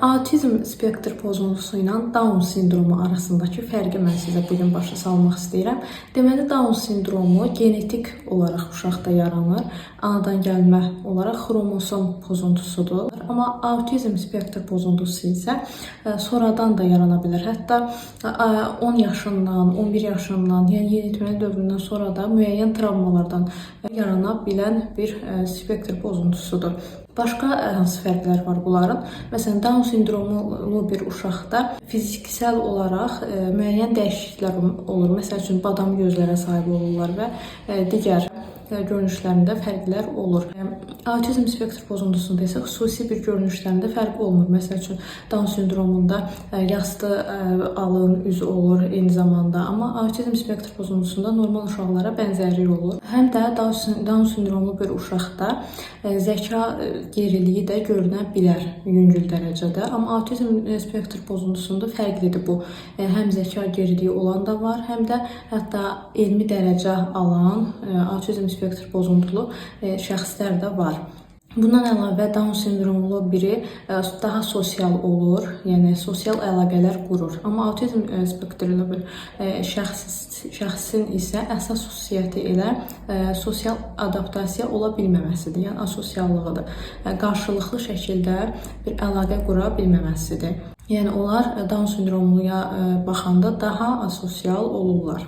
Autizm spektr pozuntusu ilə Down sindromu arasındakı fərqi mən sizə bugün başa salmaq istəyirəm. Deməli, Down sindromu genetik olaraq uşaqda yaranır. Anadan gəlmə olaraq xromosom pozuntusudur. Amma autizm spektr pozuntusu isə sonradan da yarana bilər. Hətta 10 yaşından, 11 yaşından, yəni yeniyetmə dövründən sonra da müəyyən travmalardan yarana bilən bir spektr pozuntusudur. Başqa hansı fərqlər var bunların? Məsələn, Down sindromlu bir uşaqda fiziksel olaraq müəyyən dəyişikliklər olur. Məsəl üçün, badam gözlərə sahib olurlar və digər görünüşlərində fərqlər olur. Autizm spektr pozuntusunda isə xüsusi bir görünüşlərində fərq olmur. Məsəl üçün, Down sindromunda yastı alın, üz olur eyni zamanda. Amma autizm spektr pozuntusunda normal uşaqlara bənzərlik olur. Həm də Down sindromlu bir uşaqda zəka geriliyi də görünə bilər yüngül dərəcədə. Amma autizm spektr pozuntusunda fərqlidir bu. Həm zəka geriliyi olan da var, həm də hətta elmi dərəcə alan autizm spektr pozuntulu şəxslər də var. Bundan əlavə Down sindromlu biri daha sosial olur, yəni sosial əlaqələr qurur. Amma autizm spektrli bir şəxsin isə əsas xüsusiyyəti elə sosial adaptasiya ola bilməməsidir, yəni asosiallığıdır. Qarşılıqlı şəkildə bir əlaqə qura bilməməsidir. Yəni onlar Down sindromluya baxanda daha asosial olurlar.